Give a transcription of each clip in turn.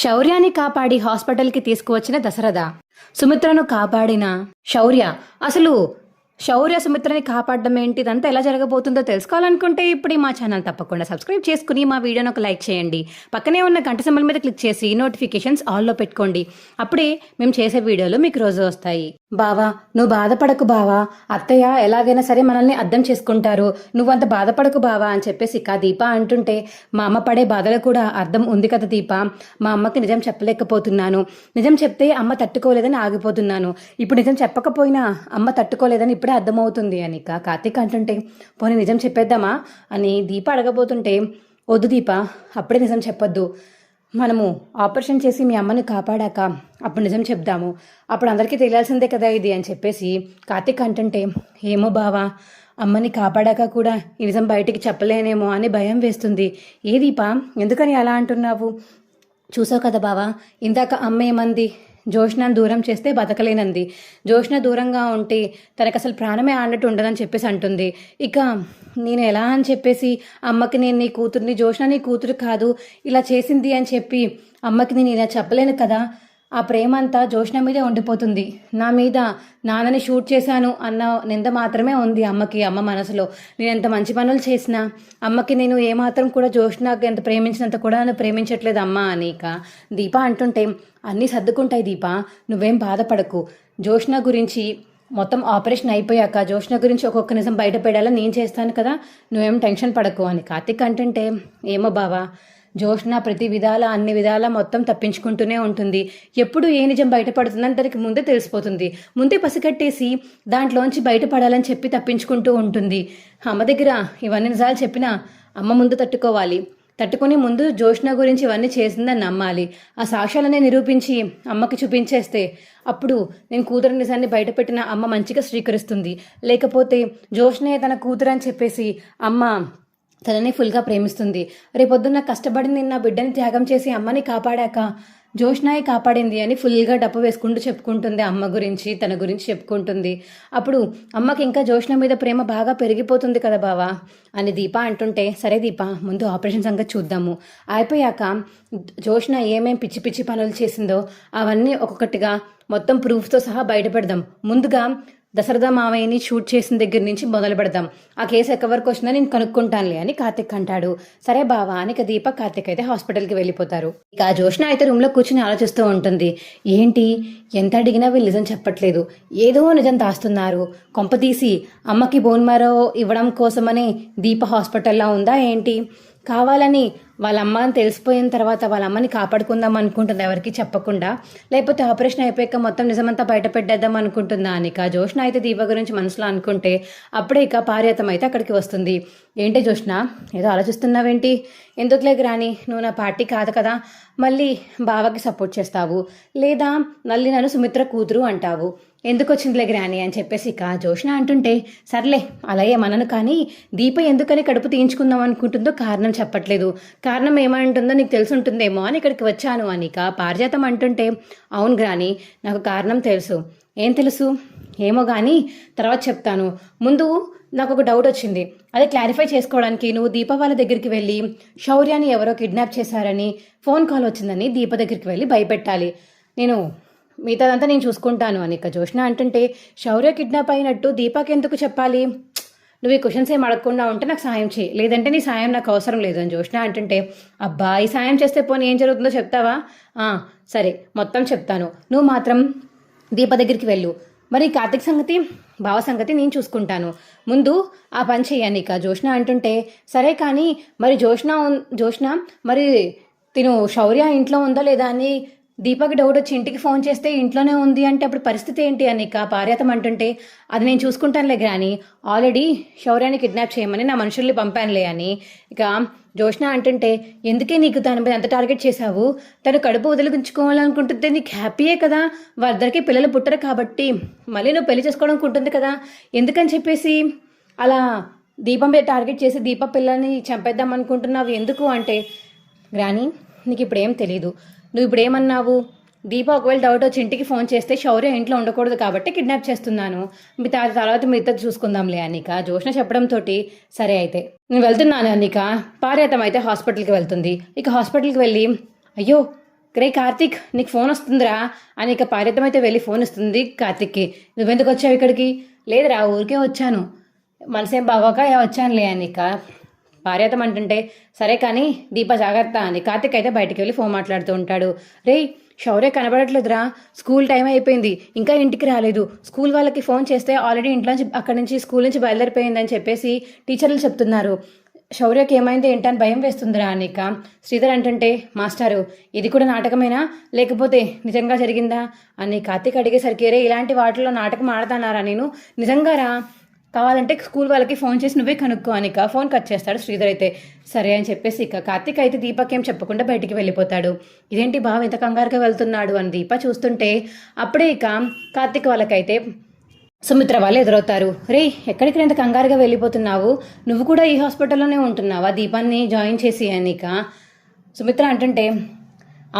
శౌర్యాన్ని కాపాడి హాస్పిటల్కి తీసుకువచ్చిన దశరథ, సుమిత్రను కాపాడిన శౌర్య. అసలు శౌర్య సుమిత్రని కాపాడడం ఏంటి, ఇదంతా ఎలా జరగబోతుందో తెలుసుకోవాలనుకుంటే ఇప్పుడు మా ఛానల్ తప్పకుండా సబ్స్క్రైబ్ చేసుకుని మా వీడియోని ఒక లైక్ చేయండి. పక్కనే ఉన్న గంట సింబల్ మీద క్లిక్ చేసి నోటిఫికేషన్స్ ఆల్లో పెట్టుకోండి. అప్పుడే మేము చేసే వీడియోలు మీకు రోజు వస్తాయి. బావా, నువ్వు బాధపడకు బావా, అత్తయ్య ఎలాగైనా సరే మనల్ని అర్థం చేసుకుంటారు, నువ్వంత బాధపడకు బావా అని చెప్పేసి దీప అంటుంటే, మా అమ్మ పడే బాధలు కూడా అర్థం ఉంది కదా దీప, మా అమ్మకి నిజం చెప్పలేకపోతున్నాను, నిజం చెప్తే అమ్మ తట్టుకోలేదని ఆగిపోతున్నాను, ఇప్పుడు నిజం చెప్పకపోయినా అమ్మ తట్టుకోలేదని ఇప్పుడే అర్థమవుతుంది అని కార్తీక్ అంటుంటే, పోనీ నిజం చెప్పేద్దామా అని దీప అడగబోతుంటే, వద్దు దీప, అప్పుడే నిజం చెప్పొద్దు, మనము ఆపరేషన్ చేసి మీ అమ్మని కాపాడాక అప్పుడు నిజం చెప్దాము, అప్పుడు అందరికీ తెలియాల్సిందే కదా ఇది అని చెప్పేసి కార్తీక్ అంటుంటే, ఏమో బావా, అమ్మని కాపాడాక కూడా ఈ నిజం బయటికి చెప్పలేనేమో అని భయం వేస్తుంది. ఏ దీపా, ఎందుకని అలా అంటున్నావు? చూసావు కదా బావా, ఇందాక అమ్మ ఏమంది, జోష్నాను దూరం చేస్తే బతకలేనంది, జోష్న దూరంగా ఉంటే తనకు అసలు ప్రాణమే ఆడినట్టు ఉండదని చెప్పేసి అంటుంది. ఇక నేను ఎలా అని చెప్పేసి అమ్మకి నేను నీ కూతుర్ని, జోష్న నీ కూతురు కాదు ఇలా చేసింది అని చెప్పి అమ్మకి నేను ఇలా చెప్పలేను కదా, ఆ ప్రేమ అంతా జోష్న మీదే ఉండిపోతుంది, నా మీద నాన్నని షూట్ చేశాను అన్న నింద మాత్రమే ఉంది అమ్మకి. అమ్మ మనసులో నేను ఎంత మంచి పనులు చేసినా అమ్మకి నేను ఏమాత్రం కూడా జోష్నకి ఎంత ప్రేమించినంత కూడా నన్ను ప్రేమించట్లేదు అమ్మ అని దీప అంటుంటే, అన్నీ సర్దుకుంటాయి దీప, నువ్వేం బాధపడకు, జోష్న గురించి మొత్తం ఆపరేషన్ అయిపోయాక జోష్న గురించి ఒక్కొక్క నిజం బయటపడేలా నేను చేస్తాను కదా, నువ్వేం టెన్షన్ పడకు అని కార్తీక్ అంటుంటే, ఏమో బావా, జోష్న ప్రతి విధాల అన్ని విధాలా మొత్తం తప్పించుకుంటూనే ఉంటుంది, ఎప్పుడు ఏ నిజం బయటపడుతుందని తనకి ముందే తెలిసిపోతుంది, ముందే పసిగట్టేసి దాంట్లోంచి బయటపడాలని చెప్పి తప్పించుకుంటూ ఉంటుంది. అమ్మ దగ్గర ఇవన్నీ నిజాలు చెప్పినా అమ్మ ముందు తట్టుకుని ముందు జోష్న గురించి ఇవన్నీ చేసిందని నమ్మాలి, ఆ సాక్ష్యాలనే నిరూపించి అమ్మకి చూపించేస్తే అప్పుడు నేను కూతురు నిజాన్ని బయటపెట్టిన అమ్మ మంచిగా స్వీకరిస్తుంది, లేకపోతే జోష్నే తన కూతురు అని చెప్పేసి అమ్మ తనని ఫుల్గా ప్రేమిస్తుంది. రేపొద్దున్న కష్టపడి నిన్న బిడ్డని త్యాగం చేసి అమ్మని కాపాడాక జోష్నాయి కాపాడింది అని ఫుల్గా డప్పు వేసుకుంటూ చెప్పుకుంటుంది, అమ్మ గురించి తన గురించి చెప్పుకుంటుంది. అప్పుడు అమ్మకి ఇంకా జోష్న మీద ప్రేమ బాగా పెరిగిపోతుంది కదా బావా అని దీప అంటుంటే, సరే దీప, ముందు ఆపరేషన్ సంగతి చూద్దాము, అయిపోయాక జోష్న ఏమేం పిచ్చి పిచ్చి పనులు చేసిందో అవన్నీ ఒక్కొక్కటిగా మొత్తం ప్రూఫ్తో సహా బయటపెడదాం, ముందుగా దశరథ మావయ్యని షూట్ చేసిన దగ్గర నుంచి మొదలు పెడదాం, ఆ కేసు ఎక్కడి వరకు వచ్చినా నేను కనుక్కుంటానులే అని కార్తిక్ అంటాడు. సరే బావా అని దీప కార్తిక్ అయితే హాస్పిటల్కి వెళ్ళిపోతారు. ఇక జోష్న అయితే రూమ్లో కూర్చుని ఆలోచిస్తూ ఉంటుంది, ఏంటి ఎంత అడిగినా వీళ్ళు నిజం చెప్పట్లేదు, ఏదో నిజం దాస్తున్నారు, కొంపతీసి అమ్మకి బోన్ మ్యారో ఇవ్వడం కోసమని దీప హాస్పిటల్లో ఉందా ఏంటి, కావాలని వాళ్ళ అమ్మ అని తెలిసిపోయిన తర్వాత వాళ్ళ అమ్మని కాపాడుకుందాం అనుకుంటుంది ఎవరికి చెప్పకుండా, లేకపోతే ఆపరేషన్ అయిపోయాక మొత్తం నిజమంతా బయట పెట్టేద్దాం అనుకుంటుందా అని జోష్న అయితే దీప గురించి మనసులో అనుకుంటే, అప్పుడే పార్యతం అయితే అక్కడికి వస్తుంది. ఏంటి జోష్న, ఏదో ఆలోచిస్తున్నావేంటి, ఎందుకులే గ్రాని, నువ్వు నా పార్టీ కాదు కదా, మళ్ళీ బావకి సపోర్ట్ చేస్తావు, లేదా మళ్ళీ నన్ను సుమిత్ర కూతురు అంటావు, ఎందుకు వచ్చిందిలే గ్రాని అని చెప్పేసి జోష్న అంటుంటే, సర్లే అలా ఏమనను, కానీ దీప ఎందుకని కడుపు తీయించుకుందాం అనుకుంటుందో కారణం చెప్పట్లేదు, కారణం ఏమంటుందో నీకు తెలిసి ఉంటుందేమో అని ఇక్కడికి వచ్చాను అని పారిజాతం అంటుంటే, అవును గ్రాని, నాకు కారణం తెలుసు. ఏం తెలుసు? ఏమో కానీ తర్వాత చెప్తాను, ముందు నాకు ఒక డౌట్ వచ్చింది, అది క్లారిఫై చేసుకోవడానికి నువ్వు దీప వాళ్ళ దగ్గరికి వెళ్ళి శౌర్యాన్ని ఎవరో కిడ్నాప్ చేశారని ఫోన్ కాల్ వచ్చిందని దీప దగ్గరికి వెళ్ళి భయపెట్టాలి, నేను మిగతాదంతా నేను చూసుకుంటాను అని జోష్న అంటుంటే, శౌర్య కిడ్నాప్ అయినట్టు దీపాకి ఎందుకు చెప్పాలి, నువ్వు ఈ క్వశ్చన్స్ ఏం అడగకుండా ఉంటే నాకు సాయం చేయి, లేదంటే నీ సాయం నాకు అవసరం లేదు అని జోష్న అంటుంటే, అబ్బా ఈ సాయం చేస్తే పోనీ ఏం జరుగుతుందో చెప్తావా, సరే మొత్తం చెప్తాను, నువ్వు మాత్రం దీప దగ్గరికి వెళ్ళు, మరి కార్తీక్ సంగతి బావ సంగతి నేను చూసుకుంటాను, ముందు ఆ పని చెయ్యని జోష్న అంటుంటే, సరే కానీ మరి జోష్న మరి తిను శౌర్య ఇంట్లో ఉందా లేదా అని దీపకి డౌట్ వచ్చి ఇంటికి ఫోన్ చేస్తే ఇంట్లోనే ఉంది అంటే అప్పుడు పరిస్థితి ఏంటి అని పార్యతం అంటుంటే, అది నేను చూసుకుంటానులే గ్రాని, ఆల్రెడీ శౌర్యాన్ని కిడ్నాప్ చేయమని నా మనుషుల్ని పంపానులే అని జోష్న అంటుంటే, ఎందుకే నీకు దాని మీద అంత టార్గెట్ చేశావు, తను కడుపు వదిలించుకోవాలనుకుంటుంటే నీకు హ్యాపీయే కదా, వారిద్దరికి పిల్లలు పుట్టరు కాబట్టి మళ్ళీ నువ్వు పెళ్లి చేసుకోవడానికి కదా, ఎందుకని చెప్పేసి అలా దీపం మీద టార్గెట్ చేసి దీప పిల్లల్ని చంపేద్దాం అనుకుంటున్నావు ఎందుకు అంటే, గ్రాని నీకు ఇప్పుడేం తెలీదు, నువ్వు ఇప్పుడు ఏమన్నావు, దీప ఒకవేళ డౌట్ వచ్చి ఇంటికి ఫోన్ చేస్తే శౌర్య ఇంట్లో ఉండకూడదు కాబట్టి కిడ్నాప్ చేస్తున్నాను, మీ తర్వాత మీ ఇద్దరు చూసుకుందాంలే అనిక జోష్న చెప్పడంతో, సరే అయితే నేను వెళ్తున్నాను అనిక. పార్యతం అయితే హాస్పిటల్కి వెళ్తుంది. ఇక హాస్పిటల్కి వెళ్ళి, అయ్యో రే కార్తీక్, నీకు ఫోన్ వస్తుందిరా అని ఇక పార్యతం అయితే వెళ్ళి ఫోన్ ఇస్తుంది కార్తీక్కి. నువ్వెందుకు వచ్చావు ఇక్కడికి? లేదురా, ఊరికే వచ్చాను, మనసేం బాగోక వచ్చానులే అని ఇక పార్యతం అంటుంటే, సరే కానీ దీప జాగ్రత్త అని కార్తీక్ అయితే బయటికి వెళ్ళి ఫోన్ మాట్లాడుతూ ఉంటాడు. రే శౌర్య కనబడట్లేదురా, స్కూల్ టైం అయిపోయింది, ఇంకా ఇంటికి రాలేదు. స్కూల్ వాళ్ళకి ఫోన్ చేస్తే ఆల్రెడీ ఇంట్లోంచి అక్కడి నుంచి స్కూల్ నుంచి బయలుదేరిపోయిందని చెప్పేసి టీచర్లు చెప్తున్నారు. శౌర్యకి ఏమైంది ఏంటని భయం వేస్తుందిరా అనిక. శ్రీధర్ అంటుంటే, మాస్టారు ఇది కూడా నాటకమేనా లేకపోతే నిజంగా జరిగిందా అని కార్తీక్ అడిగేసరికి, రే ఇలాంటి వాటిలో నాటకం ఆడతానారా నేను, నిజంగా రా, కావాలంటే స్కూల్ వాళ్ళకి ఫోన్ చేసి నువ్వే కనుక్కో అనిక ఫోన్ కట్ చేస్తాడు శ్రీధర్ అయితే. సరే అని చెప్పేసి ఇక కార్తీక్ అయితే దీపక్ ఏం చెప్పకుండా బయటికి వెళ్ళిపోతాడు. ఇదేంటి బావ ఇంత కంగారుగా వెళ్తున్నాడు అని దీప చూస్తుంటే, అప్పుడే ఇక కార్తీక్ వాళ్ళకైతే సుమిత్ర వాళ్ళు ఎదురవుతారు. రే ఎక్కడికి ఇంత కంగారుగా వెళ్ళిపోతున్నావు, నువ్వు కూడా ఈ హాస్పిటల్లోనే ఉంటున్నావా దీపాన్ని జాయిన్ చేసి అనిక సుమిత్ర అంటుంటే,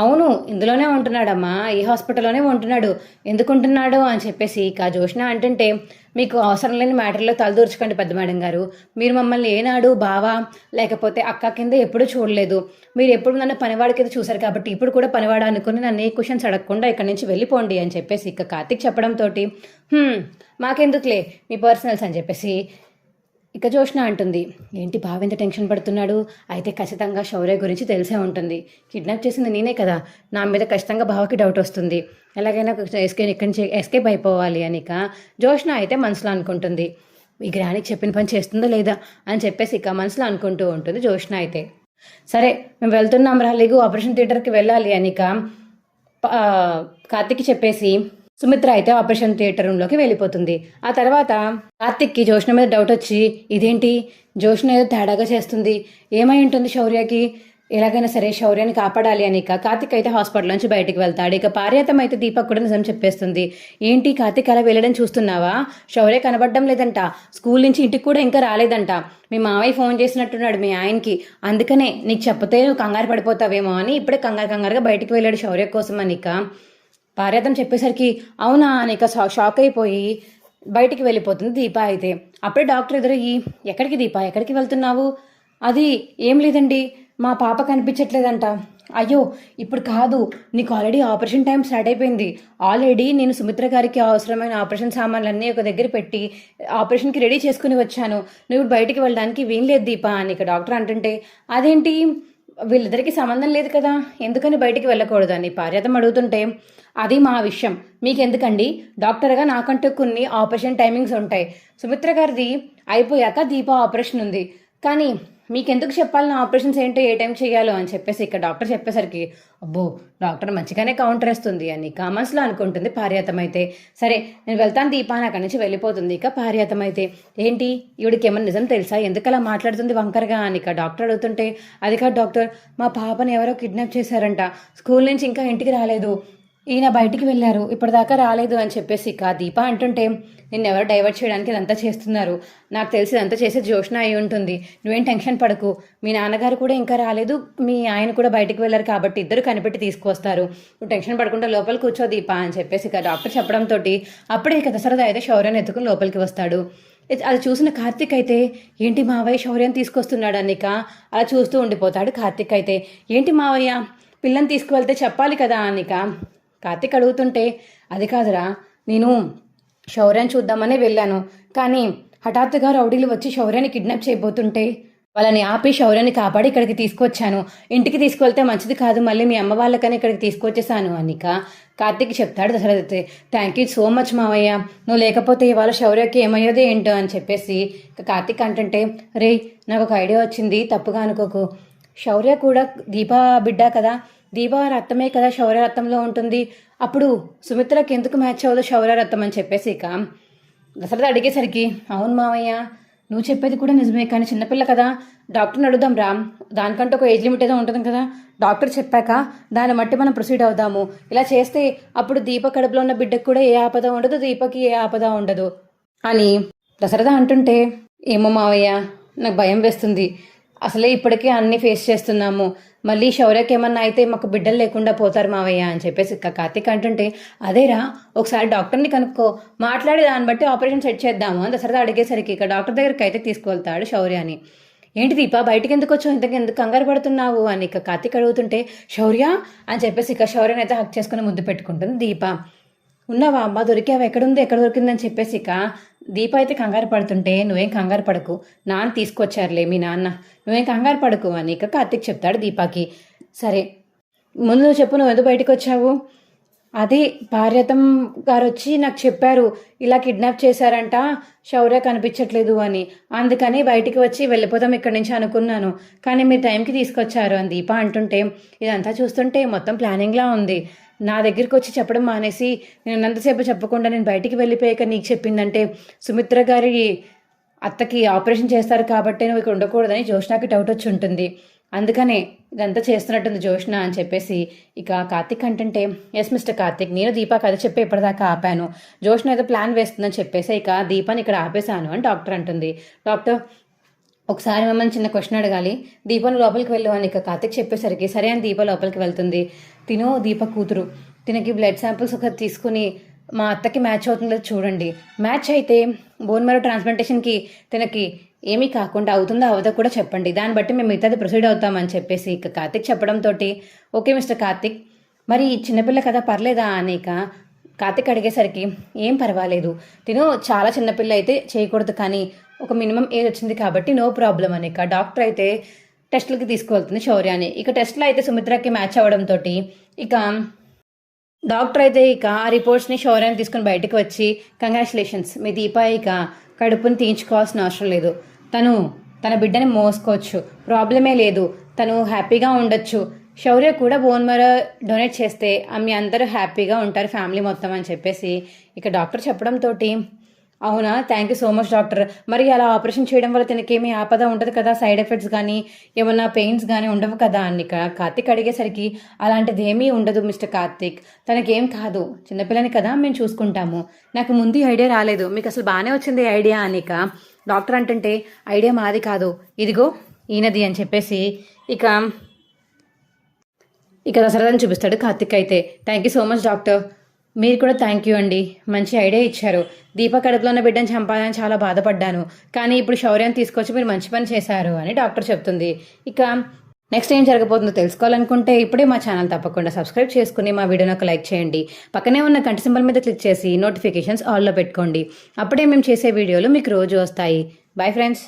అవును ఇందులోనే ఉంటున్నాడమ్మా, ఈ హాస్పిటల్లోనే ఉంటున్నాడు, ఎందుకు ఉంటున్నాడు అని చెప్పేసి ఇక జోష్న అంటుంటే, మీకు అవసరం లేని మ్యాటర్లో తలదూర్చుకోండి పెద్ద మేడం గారు, మీరు మమ్మల్ని ఏనాడు బావా లేకపోతే అక్క కింద ఎప్పుడూ చూడలేదు, మీరు ఎప్పుడు నన్ను పనివాడి కింద చూశారు కాబట్టి ఇప్పుడు కూడా పనివాడు అనుకుని నన్ను ఏ క్వశ్చన్స్ అడగకుండా ఇక్కడి నుంచి వెళ్ళిపోండి అని చెప్పేసి ఇక కార్తీక్ చెప్పడంతో, మాకెందుకులే మీ పర్సనల్స్ అని చెప్పేసి ఇక జోష్న అంటుంది. ఏంటి బావ ఎంత టెన్షన్ పడుతున్నాడు, అయితే ఖచ్చితంగా శౌర్య గురించి తెలిసే ఉంటుంది, కిడ్నాప్ చేసింది నేనే కదా, నా మీద ఖచ్చితంగా బావకి డౌట్ వస్తుంది, ఎలాగైనా ఇక్కడి నుంచి ఎస్కేప్ అయిపోవాలి అనిక జోష్న అయితే మనసులో అనుకుంటుంది. ఈ గ్రానికి చెప్పిన పని చేస్తుందో లేదా అని చెప్పేసి ఇక మనసులో అనుకుంటూ ఉంటుంది జోష్న అయితే. సరే మేము వెళ్తున్నాం రా, లేగు ఆపరేషన్ థియేటర్కి వెళ్ళాలి అనిక కార్తీక్కి చెప్పేసి సుమిత్ర అయితే ఆపరేషన్ థియేటర్ రూమ్లోకి వెళ్ళిపోతుంది. ఆ తర్వాత కార్తిక్కి జోష్న మీద డౌట్ వచ్చి, ఇదేంటి జోష్న ఏదో తేడాగా చేస్తుంది, ఏమై ఉంటుంది శౌర్యకి, ఎలాగైనా సరే శౌర్యాన్ని కాపాడాలి అని కార్తిక్ అయితే హాస్పిటల్ నుంచి బయటికి వెళ్తాడు. ఇక పార్యతం అయితే దీపక్ కూడా నిజం చెప్పేస్తుంది. ఏంటి కార్తిక్ అలా వెళ్ళడం చూస్తున్నావా, శౌర్య కనబడడం లేదంట, స్కూల్ నుంచి ఇంటికి కూడా ఇంకా రాలేదంట, మీ మావయ్య ఫోన్ చేసినట్టున్నాడు మీ ఆయనకి, అందుకనే నీకు చెప్పతే నువ్వు కంగారు పడిపోతావేమో అని ఇప్పుడే కంగారుగా బయటికి వెళ్ళాడు శౌర్య కోసం అనిక పార్యతం చెప్పేసరికి, అవునా అనిక షాక్ అయిపోయి బయటికి వెళ్ళిపోతుంది దీప అయితే. అప్పుడే డాక్టర్ ఎదురయ్యి, ఎక్కడికి దీప ఎక్కడికి వెళ్తున్నావు, అది ఏం లేదండి మా పాప కనిపించట్లేదంట. అయ్యో ఇప్పుడు కాదు, నీకు ఆల్రెడీ ఆపరేషన్ టైం స్టార్ట్ అయిపోయింది, ఆల్రెడీ నేను సుమిత్ర గారికి అవసరమైన ఆపరేషన్ సామాన్లన్నీ ఒక దగ్గర పెట్టి ఆపరేషన్కి రెడీ చేసుకుని వచ్చాను, నువ్వు బయటికి వెళ్ళడానికి వీల్లేదు దీప అని ఇక డాక్టర్ అంటుంటే, అదేంటి వీళ్ళిద్దరికి సంబంధం లేదు కదా, ఎందుకని బయటికి వెళ్ళకూడదు అని పార్యతం అడుగుతుంటే, అది మా విషయం మీకెందుకండి, డాక్టర్గా నాకంటూ కొన్ని ఆపరేషన్ టైమింగ్స్ ఉంటాయి, సుమిత్ర గారిది అయిపోయాక దీప ఆపరేషన్ ఉంది, కానీ మీకెందుకు చెప్పాలి నా ఆపరేషన్స్ ఏంటో ఏ టైం చేయాలో అని చెప్పేసి ఇక డాక్టర్ చెప్పేసరికి, అబ్బో డాక్టర్ మంచిగానే కౌంటర్ వేస్తుంది అని కామన్స్లో అనుకుంటుంది పార్యాతం అయితే. సరే నేను వెళ్తాను దీప అని అక్కడి నుంచి వెళ్ళిపోతుంది. ఇక పార్యాతం అయితే, ఏంటి ఈవిడికి ఏమన్నా నిజం తెలుసా, ఎందుకు అలా మాట్లాడుతుంది వంకరగా అని ఇక డాక్టర్ అడుగుతుంటే, అది కాదు డాక్టర్, మా పాపని ఎవరో కిడ్నాప్ చేశారంట, స్కూల్ నుంచి ఇంకా ఇంటికి రాలేదు, ఈయన బయటికి వెళ్ళారు ఇప్పటిదాకా రాలేదు అని చెప్పేసి ఇక దీప అంటుంటే, నిన్నెవరో డైవర్ట్ చేయడానికి ఇదంతా చేస్తున్నారు, నాకు తెలిసి ఇదంతా చేసేది జోష్న అయి ఉంటుంది, నువ్వేం టెన్షన్ పడకు, మీ నాన్నగారు కూడా ఇంకా రాలేదు, మీ ఆయన కూడా బయటికి వెళ్ళారు కాబట్టి ఇద్దరు కనిపెట్టి తీసుకొస్తారు, నువ్వు టెన్షన్ పడకుండా లోపల కూర్చో దీప అని చెప్పేసి ఇక డాక్టర్ చెప్పడంతో అప్పుడే ఇక దసరదా అయితే శౌర్యాన్ని ఎత్తుకుని లోపలికి వస్తాడు. అది చూసిన కార్తిక్ అయితే, ఏంటి మావయ్య శౌర్యాన్ని తీసుకొస్తున్నాడు అనిక అలా చూస్తూ ఉండిపోతాడు. కార్తిక్ అయితే, ఏంటి మావయ్య పిల్లని తీసుకువెళ్తే చెప్పాలి కదా అనిక కార్తిక్ అడుగుతుంటే, అది కాదురా, నేను శౌర్యాన్ని చూద్దామనే వెళ్ళాను, కానీ హఠాత్తుగా రౌడీలు వచ్చి శౌర్యాన్ని కిడ్నాప్ చేయబోతుంటే వాళ్ళని ఆపి శౌర్యాన్ని కాపాడి ఇక్కడికి తీసుకొచ్చాను, ఇంటికి తీసుకువెళ్తే మంచిది కాదు, మళ్ళీ మీ అమ్మ వాళ్ళకని ఇక్కడికి తీసుకొచ్చేసాను అనిక కార్తిక్ చెప్తాడు. Dashrath thank you so much మావయ్య, నువ్వు లేకపోతే ఇవాళ శౌర్యకి ఏమయ్యేదో ఏంటో అని చెప్పేసి కార్తిక్ అంటుంటే, రే నాకు ఒక ఐడియా వచ్చింది, తప్పుగా అనుకోకు, శౌర్య కూడా దీపా బిడ్డ కదా, దీపా రక్తమే కదా శౌర్య రక్తంలో ఉంటుంది, అప్పుడు సుమిత్రకి ఎందుకు మ్యాచ్ అవ్వదు శౌర్య రక్తం అని చెప్పేసి ఇక దశరథ అడిగేసరికి, అవును మావయ్య నువ్వు చెప్పేది కూడా నిజమే, కానీ చిన్నపిల్ల కదా, డాక్టర్ని అడుగుదాం రా, దానికంటే ఒక ఏజ్ లిమిట్ ఏదో ఉంటుంది కదా, డాక్టర్ చెప్పాక దాన్ని బట్టి మనం ప్రొసీడ్ అవుదాము, ఇలా చేస్తే అప్పుడు దీప కడుపులో ఉన్న బిడ్డకు కూడా ఏ ఆపద ఉండదు, దీపకి ఏ ఆపద ఉండదు అని దశరథ అంటుంటే, ఏమో మావయ్య నాకు భయం వేస్తుంది, అసలే ఇప్పటికే అన్నీ ఫేస్ చేస్తున్నాము, మళ్ళీ శౌర్యకి ఏమన్నా అయితే మాకు బిడ్డలు లేకుండా పోతారు మావయ్య అని చెప్పేసి కార్తీక్ అంటుంటే, అదేరా ఒకసారి డాక్టర్ని కనుక్కో, మాట్లాడి దాన్ని బట్టి ఆపరేషన్ సెట్ చేద్దాము అని దసరదా అడిగేసరికి ఇక డాక్టర్ దగ్గరికి అయితే తీసుకువెళ్తాడు శౌర్యాని. ఏంటి దీప బయటికి ఎందుకు వచ్చావు, ఇంతకు ఎందుకు కంగారు పడుతున్నావు అని ఇక కార్తీక్ అడుగుతుంటే శౌర్య అని చెప్పేసి ఇక శౌర్యని అయితే హక్ చేసుకుని ముద్దు పెట్టుకుంటుంది దీప. ఉన్నావా అమ్మ, దొరికావా, ఎక్కడుంది ఎక్కడ దొరికిందని చెప్పేసి ఇక దీప అయితే కంగారు పడుతుంటే నువ్వేం కంగారు పడకు, నాన్న తీసుకొచ్చారులే మీ నాన్న, నువ్వేం కంగారు పడకు అని ఇక కార్తీక్ చెప్తాడు దీపాకి. సరే ముందు నువ్వు చెప్పు, నువ్వు ఎందుకు బయటకు వచ్చావు? అది పార్వతం గారు వచ్చి నాకు చెప్పారు, ఇలా కిడ్నాప్ చేశారంట, శౌర్య కనిపించట్లేదు అని, అందుకని బయటికి వచ్చి వెళ్ళిపోతాం ఇక్కడి నుంచి అనుకున్నాను, కానీ మీరు టైంకి తీసుకొచ్చారు అని దీప అంటుంటే ఇదంతా చూస్తుంటే మొత్తం ప్లానింగ్లా ఉంది. నా దగ్గరికి వచ్చి చెప్పడం మానేసి నేను ఉన్నంతసేపు చెప్పకుండా నేను బయటికి వెళ్ళిపోయాక నీకు చెప్పిందంటే సుమిత్ర గారి అత్తకి ఆపరేషన్ చేస్తారు కాబట్టి నువ్వు ఇక్కడ ఉండకూడదని జోష్నాకి డౌట్ వచ్చి ఉంటుంది, అందుకనే ఇదంతా చేస్తున్నట్టుంది జోష్న అని చెప్పేసి ఇక కార్తిక్ అంటుంటే ఎస్ మిస్టర్ కార్తిక్, నేను దీపా కథ చెప్పి ఇప్పటిదాకా ఆపాను, జోష్న ఏదో ప్లాన్ వేస్తుందని చెప్పేసి ఇక దీపాని ఇక్కడ ఆపేశాను అని డాక్టర్ అంటుంది. డాక్టర్ ఒకసారి మిమ్మల్ని చిన్న క్వశ్చన్ అడగాలి, దీపాను లోపలికి వెళ్ళు అని ఇక కార్తిక్ చెప్పేసరికి సరే అని దీప లోపలికి వెళ్తుంది. తిను దీప కూతురు, తినకి బ్లడ్ శాంపిల్స్ ఒకటి తీసుకుని మా అత్తకి మ్యాచ్ అవుతుందో చూడండి, మ్యాచ్ అయితే బోన్ మ్యారో ట్రాన్స్ప్లాంటేషన్కి తినకి ఏమీ కాకుండా అవుతుందో అవదో కూడా చెప్పండి, దాన్ని బట్టి మేము మిగతాది ప్రొసీడ్ అవుతామని చెప్పేసి ఇక కార్తిక్ చెప్పడంతో ఓకే మిస్టర్ కార్తిక్, మరి చిన్నపిల్ల కదా పర్లేదా అని ఇక కార్తిక్ అడిగేసరికి ఏం పర్వాలేదు, తిను చాలా చిన్నపిల్ల అయితే చేయకూడదు కానీ ఒక మినిమం ఏజ్ వచ్చింది కాబట్టి నో ప్రాబ్లం అని ఇక డాక్టర్ అయితే టెస్టులకి తీసుకువెళ్తుంది శౌర్యాన్ని. ఇక టెస్ట్లో అయితే సుమిత్రకి మ్యాచ్ అవ్వడంతో ఇక డాక్టర్ అయితే ఇక ఆ రిపోర్ట్స్ని శౌర్యాన్ని తీసుకుని బయటకు వచ్చి కంగ్రాచులేషన్స్, మీ దీప ఇక కడుపుని తీయించుకోవాల్సిన అవసరం లేదు, తను తన బిడ్డని మోసుకోవచ్చు, ప్రాబ్లమే లేదు, తను హ్యాపీగా ఉండొచ్చు, శౌర్య కూడా బోన్ మ్యారో డొనేట్ చేస్తే మీ అందరూ హ్యాపీగా ఉంటారు ఫ్యామిలీ మొత్తం అని చెప్పేసి ఇక డాక్టర్ చెప్పడంతో అవునా thank you so much doctor, మరి అలా ఆపరేషన్ చేయడం వల్ల తనకేమీ ఆపద ఉండదు కదా, సైడ్ ఎఫెక్ట్స్ కానీ ఏమన్నా పెయిన్స్ కానీ ఉండవు కదా అని కార్తిక్ అడిగేసరికి అలాంటిది ఏమీ ఉండదు మిస్టర్ కార్తిక్, తనకేం కాదు, చిన్నపిల్లని కదా మేము చూసుకుంటాము, నాకు ముందు ఐడియా రాలేదు, మీకు అసలు బాగానే వచ్చింది ఐడియా అని డాక్టర్ అంటుంటే ఐడియా మాది కాదు, ఇదిగో ఈయనది అని చెప్పేసి ఇక దసరాని చూపిస్తాడు కార్తిక్ అయితే. Thank you so much doctor, మీరు కూడా థ్యాంక్ యూ అండి, మంచి ఐడియా ఇచ్చారు, దీప కడుపులో ఉన్న బిడ్డను చంపాలని చాలా బాధపడ్డాను, కానీ ఇప్పుడు శౌర్యాన్ని తీసుకొచ్చి మీరు మంచి పని చేశారు అని డాక్టర్ చెప్తుంది. ఇక నెక్స్ట్ ఏం జరగబోతుందో తెలుసుకోవాలనుకుంటే ఇప్పుడే మా ఛానల్ తప్పకుండా సబ్స్క్రైబ్ చేసుకుని మా వీడియోని ఒక లైక్ చేయండి, పక్కనే ఉన్న గంట సింబల్ మీద క్లిక్ చేసి నోటిఫికేషన్స్ ఆల్లో పెట్టుకోండి, అప్పుడే మేము చేసే వీడియోలు మీకు రోజు వస్తాయి. Bye friends.